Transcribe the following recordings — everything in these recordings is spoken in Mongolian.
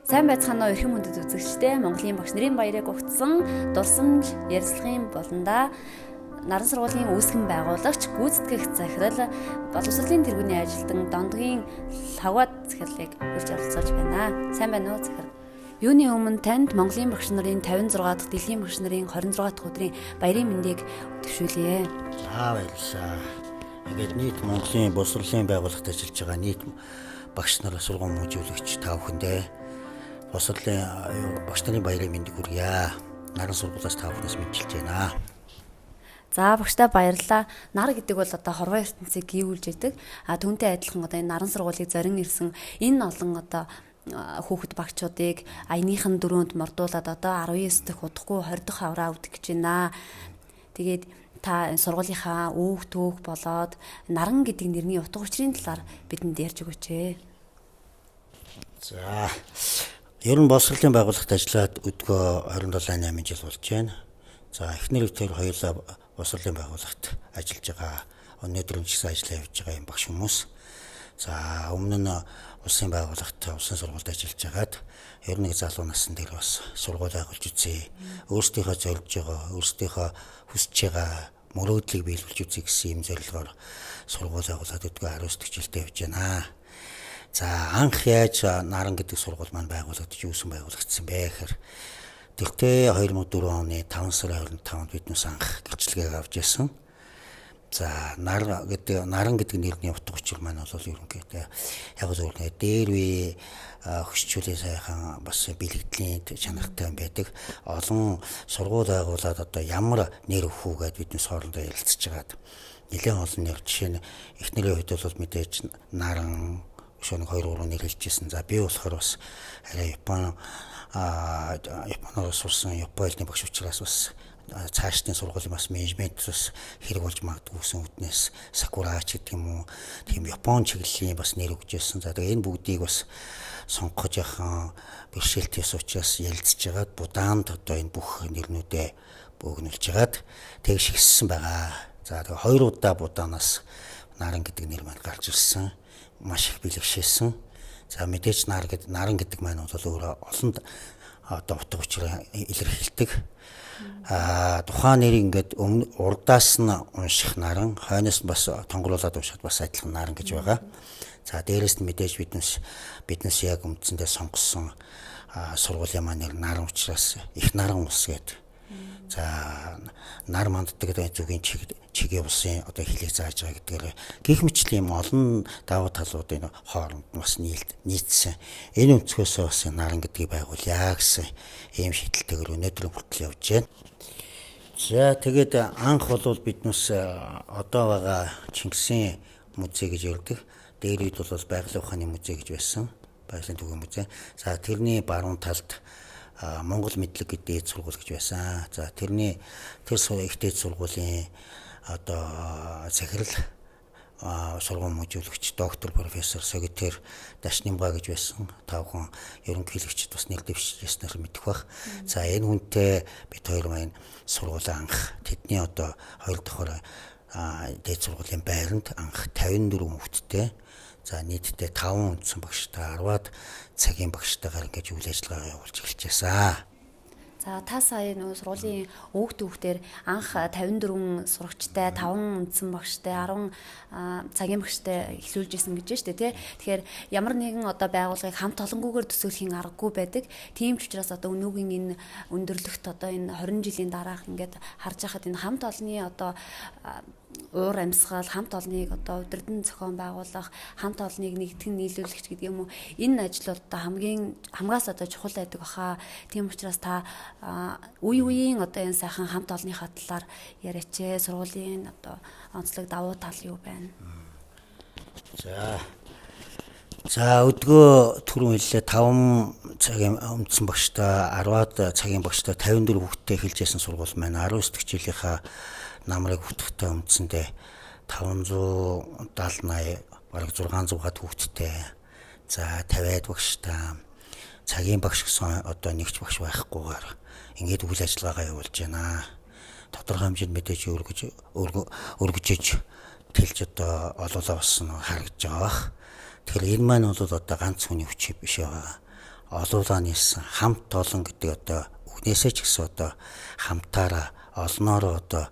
Сайн байцгаана уу эрхэм хүндэт үзэгчдээ. Монголын багш нарын баярыг огтсон дулсамж ярилцлагын болондоо наран сургуулийн үүсгэн байгуулагч гүйцэтгэх захирал боловсролын тэргүүний ажилтан Дондгийн Лавгад захирлыг хүрч оролцуулж байна. Сайн байна уу захирал? Юуны өмнө танд Монголын багш нарын 56 дахь дэлхийн багш нарын 26 дахь өдрийн баярын мэндийг төвшүүлье. Баярлалаа. Ингээд нийт Монголын боловсролын байгууллагт ажиллаж байгаа нийт багш нар сургууль мужиулэгч та бүхэндээ боловсролын багш нарын баярын мэндийг хүргье. Наран сургуулиас та бүхнээс мэдчилж байна. За багштай баярлалаа. Нар гэдэг бол одоо хорвоо ертөнцийг гүйүүлж идэг. Түүнтэй адилхан одоо энэ наран сургуулийг зорин ирсэн энэ олон одоо хүүхэд багчуудыг аяныхын дөрөөнд мордуулаад одоо 19 дахь удахгүй 20 дахь авраа өвдөх гэж байна. Тэгээд та сургуулийнхаа өөх төөх болоод наран гэдэг нэрний утга учирын талаар бидэнд ярьж өгөөч. За ер нь боловсролын байгууллагт ажиллаад өдгөө 27-8 жил болж байна. За эхнэр тэр хоёулаа боловсролын байгууллагт ажиллаж байгаа. Өнөөдөр ч гэсэн ажиллаа явж байгаа юм багш хүмүүс. За өмнө нь улсын байгууллагт улсын сургуульд ажиллаж байгаад ер нь залуу насны дээр бас сургууль байгуулж үзье. Өөрсдийнхөө зорилж байгаа, өөрсдийнхөө хүсэж байгаа мөрөөдлийг биелүүлж үзье гэсэн юм зорилгоор сургууль байгуулад өдгөө 19 дэх жилдээ явж байна. За анх яаж наран гэдэг сургууль маань байгуулагдаж юусэн байгуулагдсан бэ гэхээр тэгтээ 2004 оны 5 сарын 25-нд биднээс анх гэрчлэгээ авч яасан. За наран гэдэг нэрний утга учир маань бол ерөнхийдөө яг зөвхөн дээр үе хөшчүүлээ сайхан бас бэлэгдлийн чанартай байдаг. Олон сургууль байгуулад одоо ямар нэр өгөх үү гэдээ биднээс хоорондоо ярилцж байгаад нэлээд олон нэр жишээ нь эхнэрийн хувьд бол мэдээж наран шөнө 2-3 нэр хэлжсэн. За би болохоор бас арай Японоос сурсан Японы багш учраас бас цаашдын сургуулийн бас менежмент бас хэрэг болж магадгүйсэн үднээс Сакурач гэдэг юм уу тийм Япон чиглэлийн бас нэр өгчээсэн. За тэгээ энэ бүгдийг бас сонгож яхан бэрхшээлтээс учраас ярилцж байгаад Будаанд одоо энэ бүх нэрнүүдээ бөөгнүүлж байгаад тэг шигссэн байгаа. За тэгээ 2 удаа Будаанаас наран гэдэг нэр маань гарч ирсэн. Маш их бэлэгшээсэн. За мэдээж наран гэдэг маань бол өөрөө олон одоо утга учир илэрхийлдэг. Тухайн нэрийг ингээд урдаас нь унших наран, хойноос бас тонгоруулаад уншихад бас адилхан наран гэж байгаа. За дээрэс нь мэдээж биднээс яг үндсэндээ сонгосон сургуулийн маань наран учраас их наран ус гэдэг. За нар манддаг зүгийн чигийн улсын одоо хилийг зааж байгаа гэдгээр гих мэтлийн олон давуу талуудын хооронд бас нийцсэн. Энэ өнцгөөс бас наран гэдгийг байгуулъя гэсэн ийм шийдэлтэйгээр өнөөдөр хүртэл явж байна. За тэгээд анх бол биднээс одоо байгаа Чингисийн музей гэж ярьдаг. Дээр үед бол байгалийн ухааны музей гэж байсан. Байгалийн төвийн музей. За тэрний баруун талд Монгол мэдлэг гэдэг сургууль гэж байсан. За тэр ихтэй сургуулийн одоо захирал сургууль мужиулэгч доктор профессор Согитер Дашнимга гэж байсан. Тавхан ерөнхийлөгчд бас нэр дэвшижсэнээр мэдэх бах. За энэ хүнтэй бид хоёр маань сургуулийн анх тэдний одоо 2 дахь дээд сургуулийн байранд анх 54 хүүхэдтэй. За нийтдээ 5 үндсэн багштай 10-аад цагийн багштайгаар ингэж үйл ажиллагаа явуулж эхэлж байсан. За та сая нөгөө сургуулийн өөх төвхтэр анх 54 сурагчтай 5 үндсэн багштай 10 цагийн багштай эхлүүлж исэн гэж байна шүү дээ тий. Тэгэхээр ямар нэгэн одоо байгууллагыг хамт олонгүйгээр төсөөлөхийн аргагүй байдаг. Тийм ч учраас одоо өнөөгийн энэ өндөрлөгт одоо энэ 20 жилийн дараах ингээд харж байхад энэ хамт олонны одоо уур амьсгал, хамт олныг одоо удирдан зохион байгуулах, хамт олныг нэгтгэн нийлүүлэгч гэдэг юм уу. Энэ ажил одоо хамгаас одоо чухал байдаг баха. Тийм учраас та үеийн одоо энэ сайхан хамт олныхаа талаар яриач. Сургуулийн одоо онцлог давуу тал юу байна? За өдгөө түрүүн хэллээ 5 цагийн үндсэн багштай 10-аад цагийн багштай 54 хүүхэдтэй хэлжсэн сургууль маань 19 дэх жилийнхаа намрыг хөтөхтэй үндсэндээ 570-80 бараг 600-аад хүүхэдтэй. За 50-аад багштай цагийн багш гэсэн одоо нэгч багш байхгүйгээр ингээд үйл ажиллагаагаа явуулж байна. Тодорхой хэмжээнд мэдээж өргөжөж тэлж одоо олоолаа болсон харагдаж байгаа бах. Тэгэхээр энэ маань бол одоо ганц хүний хүч биш байгаа. олуулаа нийлсэн хамт олон гэдэг одоо үгнээсээ ч гэсэн одоо хамтаараа олноороо одоо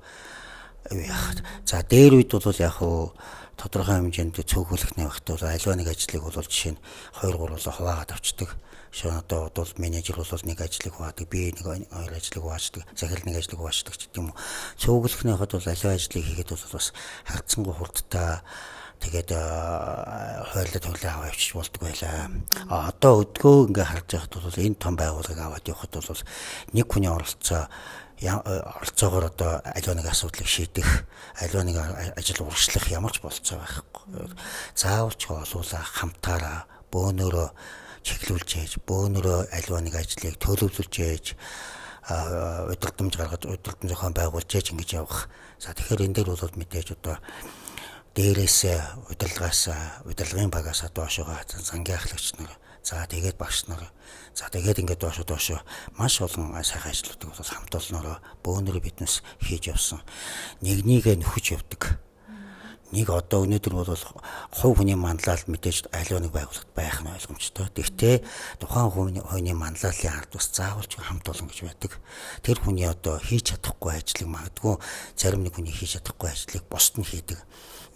за дээр үед бол яг хөө тодорхой хэмжээнд цөөхөлөх навахт бол аливаа нэг ажлыг бол жишээ нь 2 3 хуваагаад авчдаг. Шон одоо бол менежер бол нэг ажлыг хуваадаг, би нэг хоёр ажлыг хуваачдаг, захирал нэг ажлыг хуваачдаг ч гэдэм үү. Цөөхөлөхний хад бол аливаа ажлыг хийгээд бол бас харцсангүй хурдтай тэгээд хойлоо төлөө аваа авчиж болдог байлаа. Одоо өдгөө ингээ харж байхад бол энэ том байгууллагыг аваад явахад бол нэг хүний оролцоогоор одоо аливаа нэг асуудлыг шийдэх, аливаа нэг ажил урагшлах ямар ч болцоо байхгүй. Заавал ч олуулаа хамтаараа бөөнөрөө чиглүүлж ээж, бөөнөрөө аливаа нэг ажлыг төлөвлөж ээж, удирдамж гаргаж, удирдам зохион байгуулж ээж ингэж явах. За тэгэхээр энэ дээр бол мэдээж одоо дээрээс удирдлагын багаас доошоо зангийн ахлагч нар, за тэгээд багш нар, за тэгээд ингээд доошоо маш олон сайхан ажлуудыг бол хамт олноороо бөөнөрөө биднес хийж явсан. Нэгнийгээ нөхөж явдаг. Нэг одоо өнөөдөр бол хувь хүний манлайлал мэдээж аливаа нэг байгууллагт байх нь ойлгомжтой. Гэхдээ тухайн хувийн манлайллын ард бас заавалж хамт олон гэж байдаг. Тэр хүний одоо хийж чадахгүй ажлыг магадгүй зарим нэг хүний хийж чадахгүй ажлыг бусд нь хийдэг.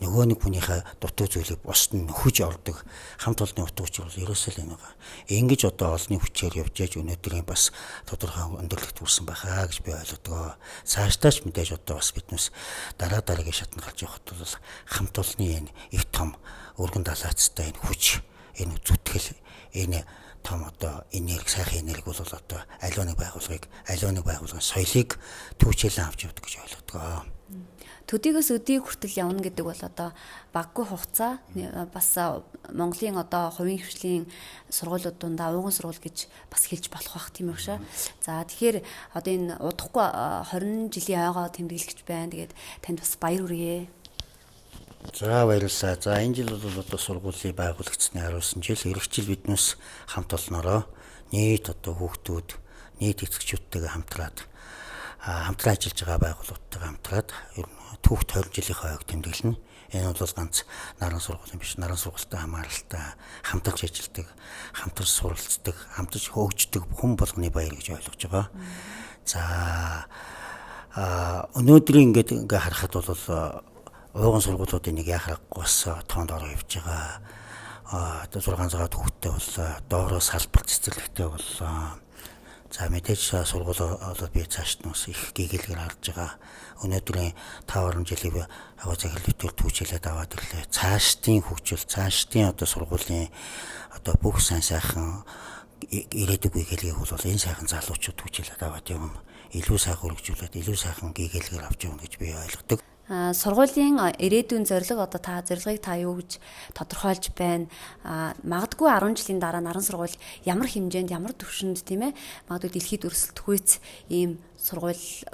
Нөгөө нэг хүнийхээ дутуу зүйлийг бусд нь нөхөж ордог. Хамт олонны утга учир бол ерөөсөө л энэ байгаа. Ингэж одоо олонний хүчээр явж яж өнөөдрийн бас тодорхой өндөрлөлт хүрсэн байхаа гэж би ойлгодог. Цаашдаач мэдээж одоо бас биднес дараагийн шатнд гарч явахад бол хамт олонны энэ их том өргөн далайцтай энэ хүч, энэ зүтгэл, энэ том одоо энерги, сайхан энерги бол одоо аливаа нэг байгууллагын соёлыг түүчээлэн авч явдаг гэж ойлгодог. Төдийгөөс өдийг хүртэл явна гэдэг бол одоо баггүй хугацаа бас Монголын одоо хувийн хвшлийн сургуулиуд дундаа ууган сургууль гэж бас хэлж болох бах тийм үү шээ. За тэгэхээр одоо энэ удахгүй 20 жилийн ойгоо тэмдэглэж байна. Тэгээд танд бас баяр хүргэе. За баярлалаа. За энэ жил бол одоо сургуулийн байгуулагдсны 19 жил эх жил биднээс хамт олноороо нийт одоо хүүхдүүд, нийт эцэгчүүдтэйгээ хамтраад ажиллаж байгаа байгууллагуудтайгаа хамтраад ер нь түүх 20 жилийнхээ ойг тэмдэглэнэ. Энэ бол ганц наран сургуулийн биш, наран сургуультай хамааралтай хамтарч ажилладаг, хамтарч суралцдаг, хамтарч хөгждөг хүн болгоны баяр гэж ойлгож байгаа. За өнөөдрийн ингээ харахад бол ууган сургуулиудын нэг яхахгүй бас тоонд ороо явж байгаа. Одоо 600 хүүхдтэй боллоо, доороо салбар цэцэрлэгтэй боллоо. За мэдээж сургуулиуд би цааш нь бас их гэгээлгээр харж байгаа. Өнөөдрийн 5 жилийн аваа захирлалтыг түүчилээд аваад ирлээ. Цаашдын хөгжил, цаашдын одоо сургуулийн одоо бүх сайхан ирээдүг гэгээлгийг бол энэ сайхан залуучууд түүчилээд аваад явна. Илүү сайхан хөгжүүлээд, илүү сайхан гэгээлгээр авч явна гэж би ойлгодог. Сургуулийн ирээдүйн зорилго одоо зорилгыг та юу гэж тодорхойлж байна? Магадгүй 10 жилийн дараа наран сургууль ямар хэмжээнд, ямар түвшинд тийм ээ? Магадгүй дэлхийд өрсөлдөхүйц ийм сургууль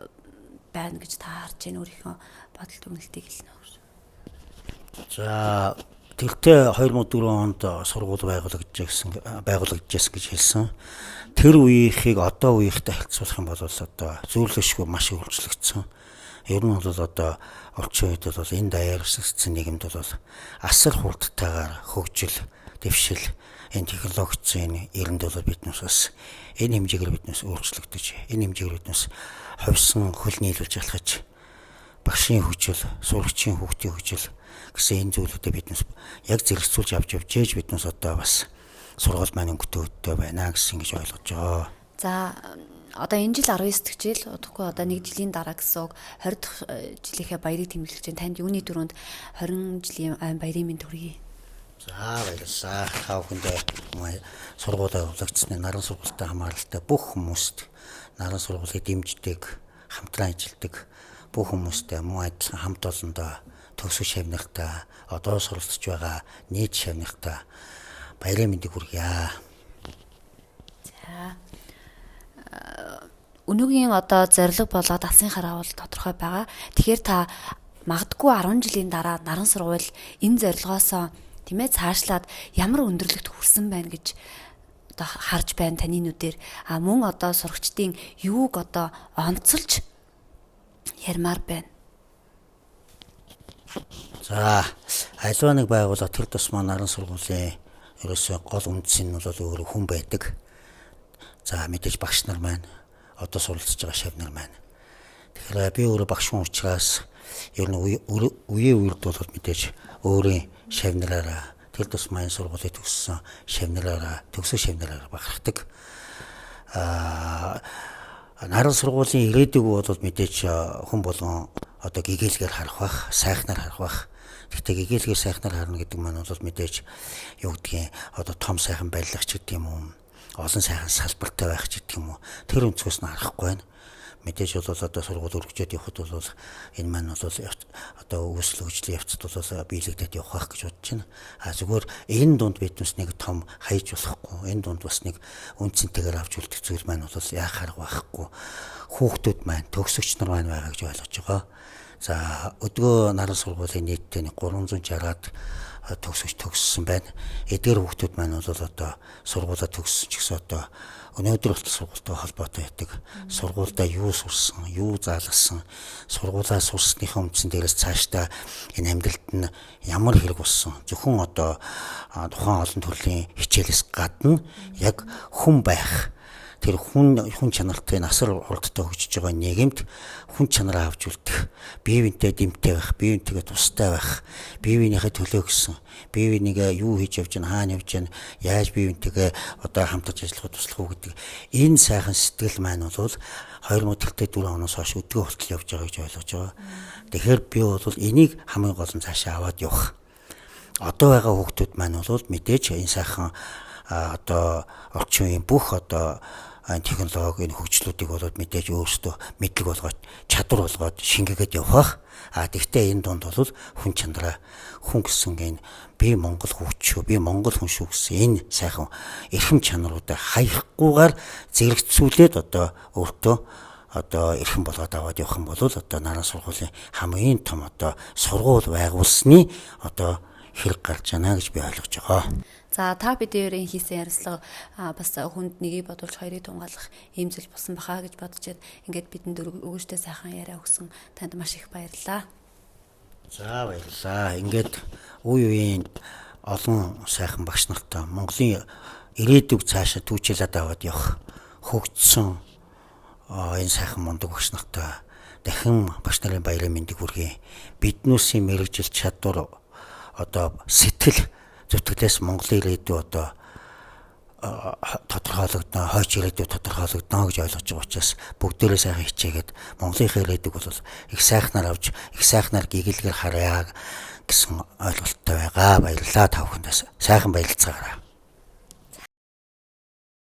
байна гэж та харж байна. Өөрийнхөө бодол дүгнэлтийг хэлнэ. За тэгтээ 2004 онд сургууль байгуулагдажсэн гэж хэлсэн. Тэр үеийнхийг одоо үеийнхтэй харьцуулах юм бол одоо зөвлөшгүй маш хөгжлөгдсөн. Ер нь бол одоо орчин үед бол энэ даяарсан нийгэмд бол асар хурдтайгаар хөгжил, дэвшил, энэ технологийн эрэнд бол биднээс бас энэ хэмжээгээр биднээс өөрчлөгдөж, энэ хэмжээгээр биднээс ховсон хөл нийлүүлж ялхаж, багшийн хөгжил, сурагчийн хүүхдийн хөгжил гэсэн энэ зүйлүүдэд биднээс яг зэрэгцүүлж авч явж биднээс одоо бас сургууль маань өнгөтэй байна гэсэн ингэж ойлгож байгаа. За одоо энэ жил 19 дэх жил удахгүй одоо 1 жилийн дараа гэсэн үг 20 дахь жилийнхээ баярыг тэмдэглэж байна. Танд юуны дөрөнд 20 жилийн баярын мэнд хүргэе. За баярлалаа. Та бүхэндээ сургуулиа явуулагдсны наран сургуультай хамааралтай бүх хүмүүст, наран сургуулийг дэмждэг, хамтран ажилладаг бүх хүмүүстээ мөн адилхан хамт олондоо төгсөх шавнагтай, одоо суралцж байгаа нийт шавнагтай баярын мэндийг хүргье. За өнөөгийн одоо зорилго болоод алсын хараа бол тодорхой байгаа. Тэгэхээр та магадгүй 10 жилийн дараа наран сургууль энэ зорилгоосоо тийм ээ цаашлаад ямар өндөрлөгт хүрсэн байна гэж одоо харж байна таны нүдээр. Мөн одоо сурагчдын юуг одоо онцолж ярмаар байна. За аливаа нэг байгууллага тэр тусмаа наран сургуулийн ерөөсөө гол үндэс нь бол өөрөө хүн байдаг. За мэдээж багш нар маань одоо суралцж байгаа шав нар маань. Тэгэхээр би өөрөө багш хүн учраас ер нь үеийн үед бол мэдээж өөрийн шав нараараа тэр тусмын сургуулийг төгссөн шав нараараа төгсөө шав нараараа бахархдаг. Наран сургуулийн ирээдүг бол мэдээж хүн болгон одоо гэгээлгээр харах бах, сайхнаар харах бах. Гэхдээ гэгээлгээр сайхнаар харна гэдэг маань бол мэдээж юу гэдгийг одоо том сайхан барилгач гэдэг юм уу, олон сайхан салбартай байх ч гэдэг юм уу. Тэр өнцгөөс нь харахгүй байна. Мэдээж бол одоо сургууль өргөжөөд явхад бол энэ маань бол одоо үүсэл хөгжлийн явцад бол биелэгдээд явах байх гэж бодож байна. Зүгээр энэ дунд биднес нэг том хаяж болохгүй. Энэ дунд бас нэг үнцэнтэйгээр авч үлдэх зүйл маань бол яахаар байхгүй. Хүүхдүүд маань төгсөгч нар маань байгаа гэж ойлгож байгаа. За өдгөө наран сургуулийн нийтдээ 360-аад төгссөн байна. Эдгээр хүүхдүүд маань бол одоо сургуулаа төгссөн ч гэсэн одоо өнөөдөр болтол сургуультай холбоотой байдаг. Сургуультай юу сурсан, юу заалгасан, сургуулаа сурсныхаа үндсэн дээрээс цаашдаа энэ амьдралд нь ямар хэрэг болсон. Зөвхөн одоо тухайн олон төрлийн хичээлээс гадна яг хүн байх. Тэр хүн чанартай насар хурдтай хөгжиж байгаа нийгэмд хүн чанараа авч үлдэх, бие биентэй дэмтэй байх, бие биентэйгээ тустай байх, бие биенийхээ төлөө гэсэн, бие бинийгээ юу хийж явж байна, хаана явж байна, яаж бие биентэйгээ одоо хамтарч ажиллах туслах уу гэдэг энэ сайхан сэтгэл маань бол 2004 оноос хойш өдгөө болтол явж байгаа гэж ойлгож байгаа. Тэгэхээр би бол энийг хамгийн гол нь цаашаа аваад явах. Одоо байгаа хүүхдүүд маань бол мэдээж энэ сайхан одоо орчин үеийн бүх одоо технологийн хөгжлүүдийг болоод мэдээж өөрсдөө мэдлэг болгоод чадвар болгоод шингээгээд явах. Тэгвэл энэ донд бол хүн чанараа хүн гэсэн энэ би Монгол хүүч, би Монгол хүн шүү гэсэн энэ сайхан эрхэм чанаруудаа хаягахгүйгээр зэрэгцүүлээд одоо өөртөө одоо эрхэм болгоод аваад явах юм бол одоо наран сургуулийн хамгийн том одоо сургууль байгуулсны одоо хэрэг гарч байна гэж би ойлгож байгаа. За та бидний хийсэн ярилцлага бас хүнд нэгийг бодуулж хоёрыг тунгаалгах ийм зүйл болсон бахаа гэж бодчихэд ингээд бидэнд өгөөжтэй сайхан яриа өгсөн танд маш их баярлалаа. За баярлалаа. Ингээд үеийн олон сайхан багш нартай Монголын ирээдүг цаашаа түүчилээд аваад явах хөгжсөн энэ сайхан мундаг багш нартай дахин багш нарын баярын мэндийг хүргэе. Биднүүсийн мэрэгжил чадвар одоо сэтгэл зүтгэлээс Монголын ирээдүй одоо тодорхойлогдно, хойч ирээдүй тодорхойлогдно гэж ойлгож байгаа учраас бүгдээрээ сайхан хичээгээд Монголынхаа ирээдүйг бол их сайхнаар авч, их сайхнаар гэгээлгээр харъя гэсэн ойлголттой байгаа. Баярлалаа та бүхэндээ. Сайхан баярлцгаарай.